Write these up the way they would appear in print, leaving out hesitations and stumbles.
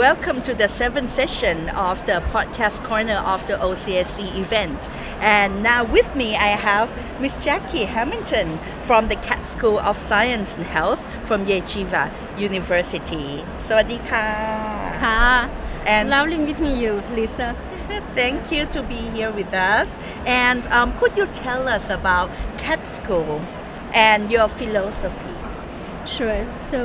welcome to the seventh session of the podcast corner of the OCSC event. And now with me I have Miss Jackie Hamilton from the Katz School of Science and Health from Yeshiva University. สวัสดีค่ะ ค่ะ And lovely meeting you, Lisa. thank you to be here with us. And could you tell us about Katz School and your philosophy? Sure. So,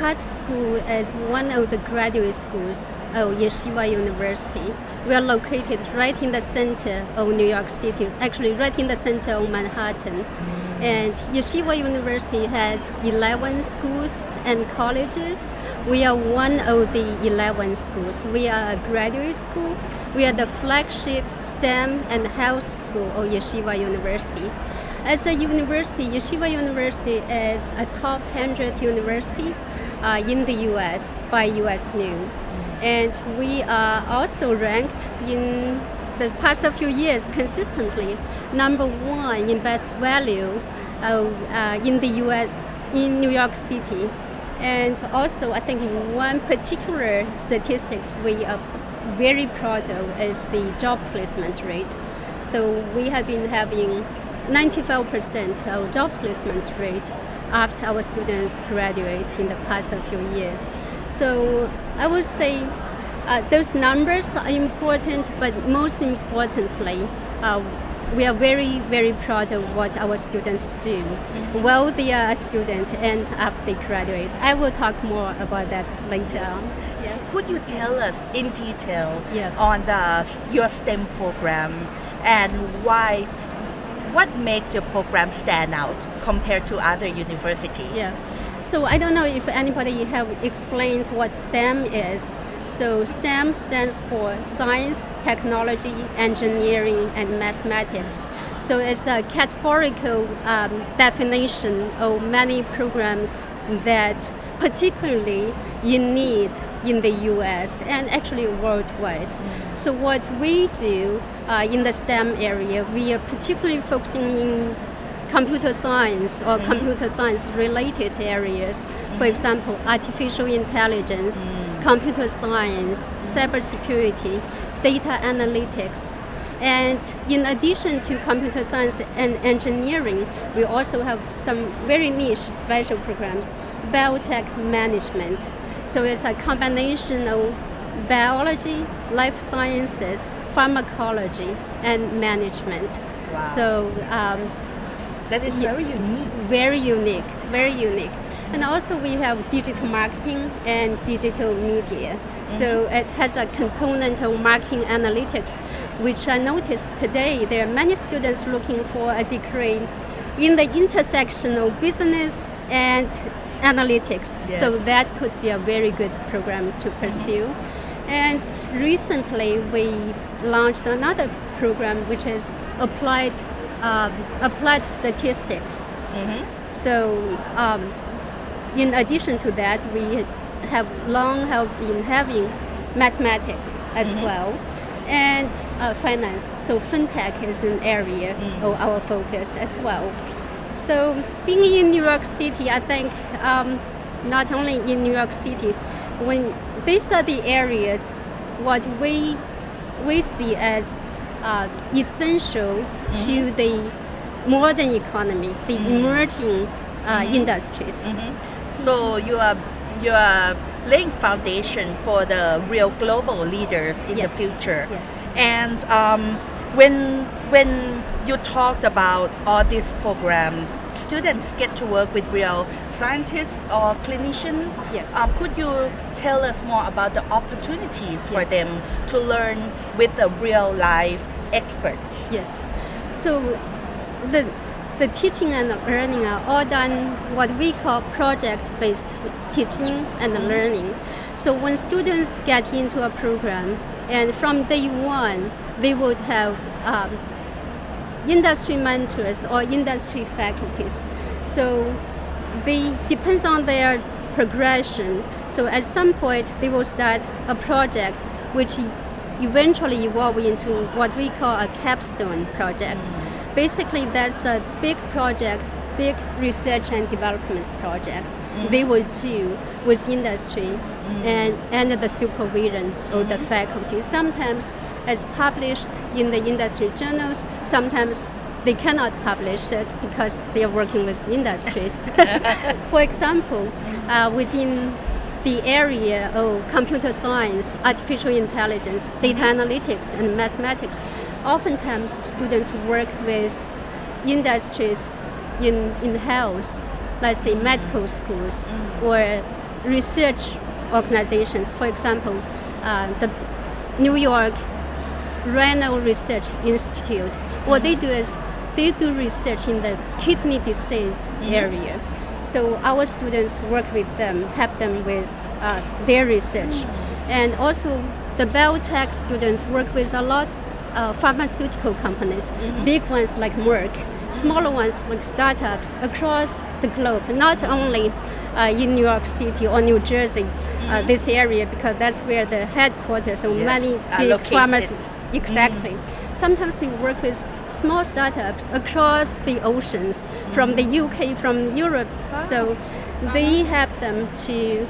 Katz School is one of the graduate schools of Yeshiva University. We are located right in the center of New York City, actually right in the center of Manhattan. And Yeshiva University has 11 schools and colleges. We are one of the 11 schools. We are a graduate school. We are the flagship STEM and health school of Yeshiva University. As a university, Yeshiva University is a top 100 university in the U.S. by U.S. News. And we are also ranked in the past few years consistently number one in best value in the U.S. in New York City. And also, I think one particular statistics we are very proud of is the job placement rate. So we have been having 95% of job placement rate after our students graduate in the past few years. So I would say those numbers are important, but most importantly, we are very, very proud of what our students do while they are a student and after they graduate. I will talk more about that later on. Yeah. Could you tell us in detail Yeah. on your STEM program and what makes your program stand out compared to other universities? Yeah. So I don't know if anybody have explained what STEM is. So STEM stands for science, technology, engineering, and mathematics. So it's a categorical definition of many programs that particularly you need in the US and actually worldwide. So what we do in the STEM area, we are particularly focusing in computer science or computer science related areas. For example, artificial intelligence, computer science, cybersecurity, data analytics. And in addition to computer science and engineering, we also have some very niche special programs, biotech management. So it's a combination of biology, life sciences, pharmacology, and management. Wow. So That is very unique. very unique. And also we have digital marketing and digital media. So it has a component of marketing analytics, which I noticed today there are many students looking for a degree in the intersection of business and analytics. Yes. So that could be a very good program to pursue. And recently we launched another program which is applied statistics. So in addition to that, we have been having mathematics as well and finance. So Fintech is an area of our focus as well. So being in New York City, I think not only in New York City, when these are the areas what we see as essential to the modern economy, the emerging industries. So you are laying foundation for the real global leaders in the Yes. future. Yes. And when you talked about all these programs, students get to work with real scientists or clinicians. Yes. Could you tell us more about the opportunities for Yes. them to learn with the real life experts? Yes. So the teaching and learning are all done what we call project-based teaching and learning. So when students get into a program, and from day one, they would have industry mentors or industry faculties. So they depends on their progression. So at some point, they will start a project which eventually evolve into what we call a capstone project. Basically, that's a big project, big research and development project they will do with industry and the supervision of the faculty. Sometimes it's published in the industry journals, sometimes they cannot publish it because they are working with industries. For example, within the area of computer science, artificial intelligence, data analytics, and mathematics, oftentimes students work with industries in health, let's say medical schools or research organizations. For example, the New York Renal Research Institute, what they do is they do research in the kidney disease area. So our students work with them, help them with their research. And also the biotech students work with a lot of pharmaceutical companies, big ones like Merck, smaller ones like startups across the globe, not only in New York City or New Jersey, this area, because that's where the headquarters of many big pharmacies. Exactly. Sometimes we work with small startups across the oceans, from the UK, from Europe. So they help them to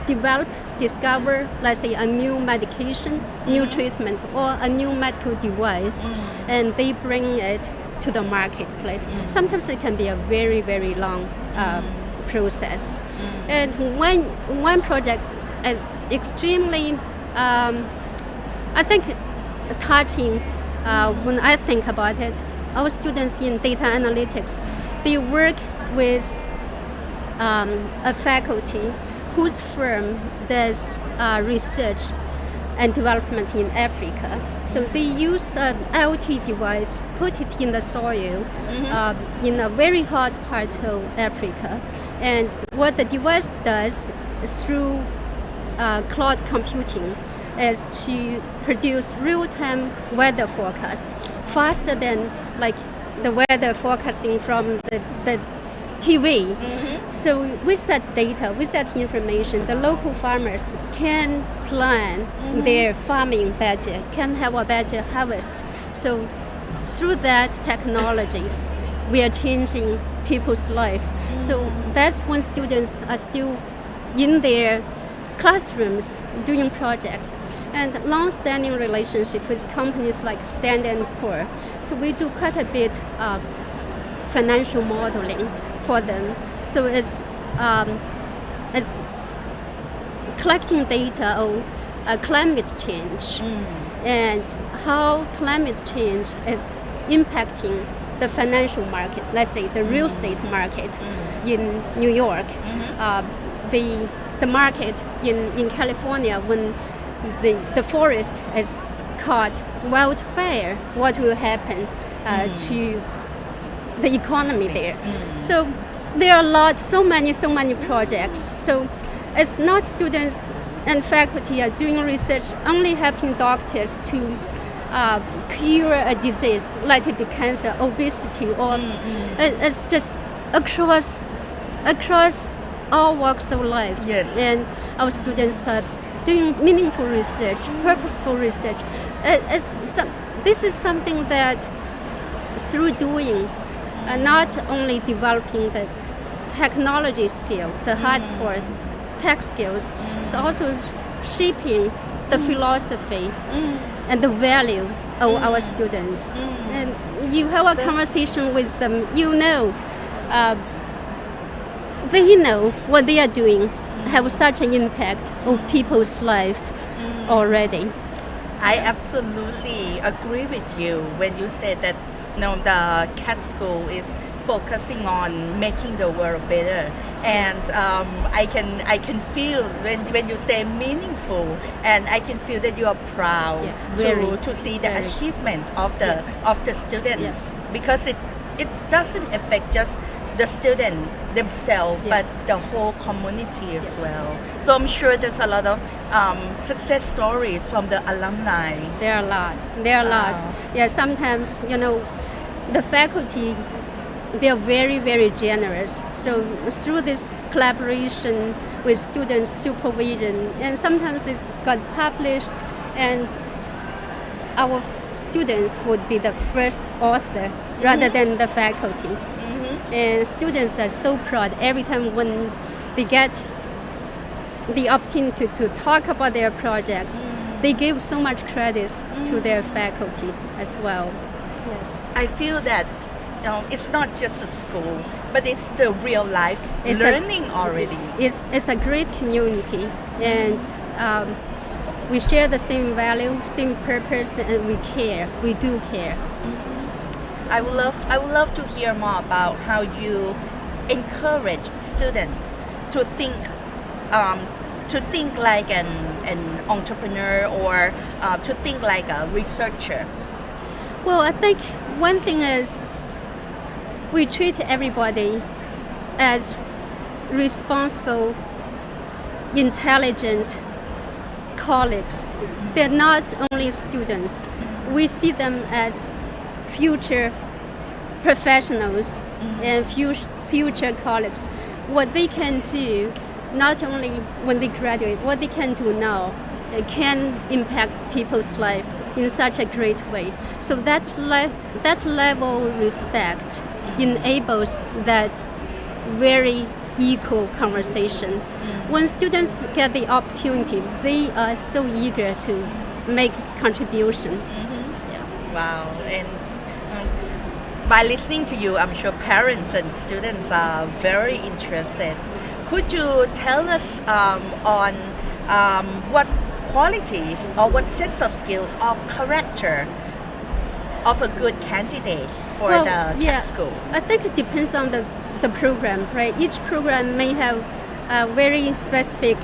develop, discover, let's say, a new medication, new treatment, or a new medical device, and they bring it to the marketplace. Sometimes it can be a very, very long process. And when one project is extremely, I think, touching when I think about it, our students in data analytics, they work with a faculty whose firm does research and development in Africa. So they use an IoT device, put it in the soil in a very hot part of Africa. And what the device does through cloud computing is to produce real-time weather forecast faster than like the weather forecasting from the TV. So with that data, with that information, the local farmers can plan their farming better, can have a better harvest. So through that technology, we are changing people's life. So that's when students are still in their classrooms doing projects, and long-standing relationship with companies like Standard & Poor. So we do quite a bit of financial modeling for them. So it's collecting data of climate change and how climate change is impacting the financial market, let's say the real estate market in New York, the market in California when the forest is caught wildfire, what will happen to the economy there. So there are so many projects. So it's not students and faculty are doing research only helping doctors to cure a disease, like it be cancer, obesity, or it's just across all walks of life. Yes. And our students are doing meaningful research, purposeful research. This is something that through doing, not only developing the technology skill, the hardcore tech skills, it's also shaping the philosophy and the value of our students. And you have a conversation with them, you know, they know what they are doing have such an impact on people's life already. I absolutely agree with you when you say that the Katz School is focusing on making the world better, and I can feel when you say meaningful, and I can feel that you are proud to see the achievement of the students, because it doesn't affect just the student themselves, but the whole community as well. So I'm sure there's a lot of success stories from the alumni. There are a lot. Yeah, sometimes, the faculty, they are very, very generous. So through this collaboration with students' supervision, and sometimes this got published, and our students would be the first author rather than the faculty. And students are so proud every time when they get the opportunity to talk about their projects. They give so much credit to their faculty as well. Yes. I feel that it's not just a school, but it's the real life learning already. It's a great community, and we share the same value, same purpose, and we care. We do care. I would love to hear more about how you encourage students to think like an entrepreneur or to think like a researcher. Well, I think one thing is we treat everybody as responsible, intelligent colleagues. They're not only students. We see them as future professionals and future colleagues. What they can do, not only when they graduate, what they can do now can impact people's life in such a great way. So that level of respect enables that very equal conversation. When students get the opportunity, they are so eager to make contribution. Wow. And by listening to you, I'm sure parents and students are very interested. Could you tell us on what qualities or what sets of skills or character of a good candidate for the Katz school? I think it depends on the program, right? Each program may have a very specific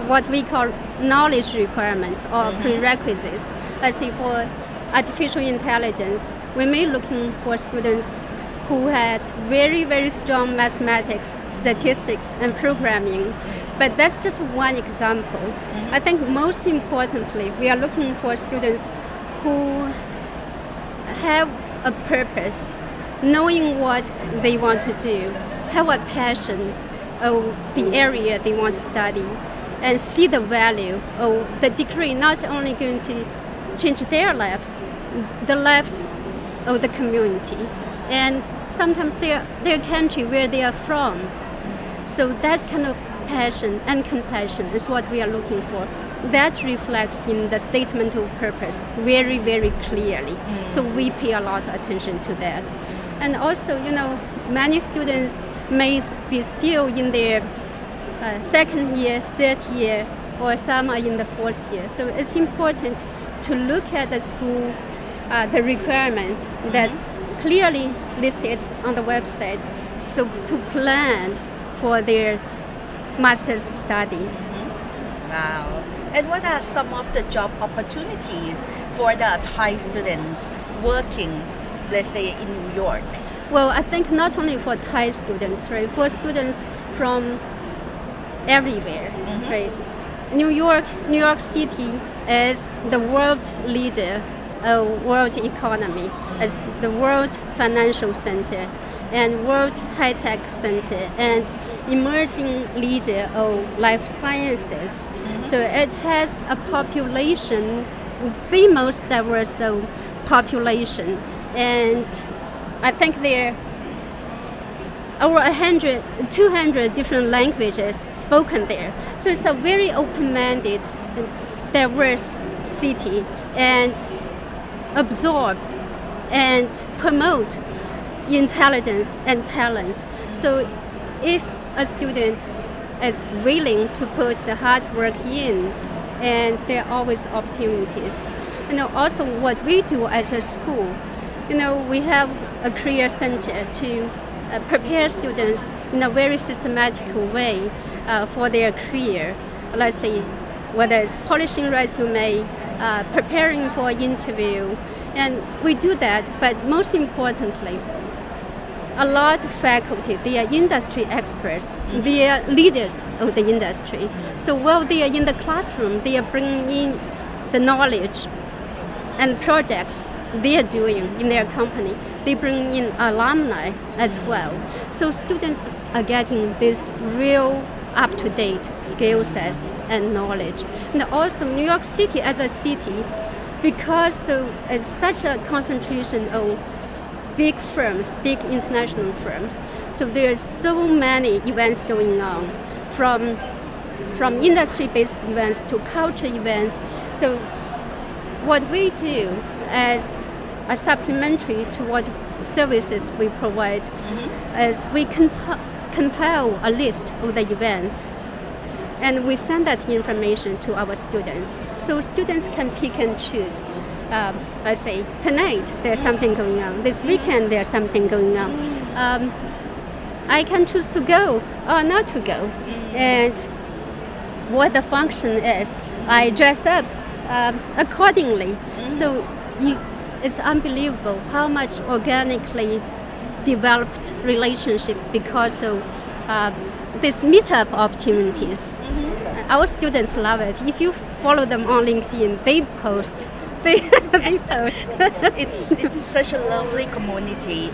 what we call knowledge requirement or prerequisites. Let's say for artificial intelligence, we may looking for students who had very, very strong mathematics, statistics, and programming. But that's just one example. I think most importantly, we are looking for students who have a purpose, knowing what they want to do, have a passion of the area they want to study, and see the value of the degree not only going to change their lives, the lives of the community, and sometimes their country where they are from. So that kind of passion and compassion is what we are looking for. That reflects in the statement of purpose very, very clearly. So we pay a lot of attention to that. And also, many students may be still in their second year, third year, or some are in the fourth year. So it's important to look at the school, the requirement that clearly listed on the website, so to plan for their master's study. Wow. And what are some of the job opportunities for the Thai students working, let's say, in New York? Well, I think not only for Thai students, right? For students from everywhere, right? New York City is the world leader of world economy, as the world financial center and world high-tech center and emerging leader of life sciences. So it has a population, the most diverse population, and I think there are over 200 different languages spoken there. So it's a very open-minded and diverse city, and absorb and promote intelligence and talents. So if a student is willing to put the hard work in, and there are always opportunities. Also what we do as a school, we have a career center to prepare students in a very systematic way for their career. Let's say whether it's polishing resume, preparing for an interview, and we do that. But most importantly, a lot of faculty, they are industry experts, they are leaders of the industry. So while they are in the classroom, they are bringing in the knowledge and projects they are doing in their company. They bring in alumni as well. So students are getting this real up-to-date skill sets and knowledge. And also New York City as a city, because it's such a concentration of big firms, big international firms. So there's so many events going on, from from industry-based events to culture events. So what we do as a supplementary to what services we provide is we compile a list of the events and we send that information to our students. So students can pick and choose. Let's say tonight there's something going on. This weekend there's something going on. I can choose to go or not to go. And what the function is, I dress up accordingly. So it's unbelievable how much organically developed relationship because of these meetup opportunities. Our students love it. If you follow them on LinkedIn, they post. They post. It's such a lovely community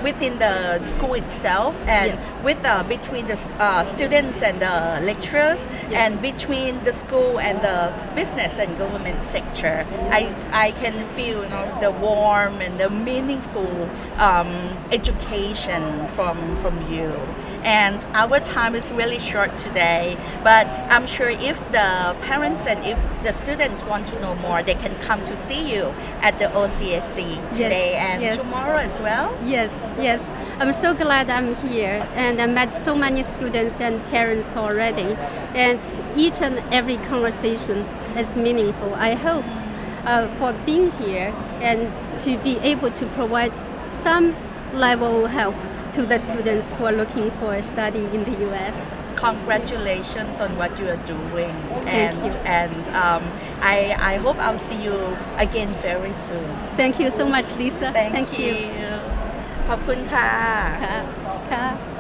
within the school itself, and with between the students and the lecturers, and between the school and the business and government sector. I can feel the warm and the meaningful education from you. And our time is really short today, but I'm sure if the parents and if the students want to know more, they can come to see you at the OCSC today and tomorrow as well. Yes. I'm so glad I'm here, and I met so many students and parents already, and each and every conversation is meaningful. I hope for being here and to be able to provide some level of help to the students who are looking for study in the U.S. Congratulations on what you are doing. Thank you. And I hope I'll see you again very soon. Thank you so much, Lisa. Thank you ขอบคุณค่ะ ค่ะ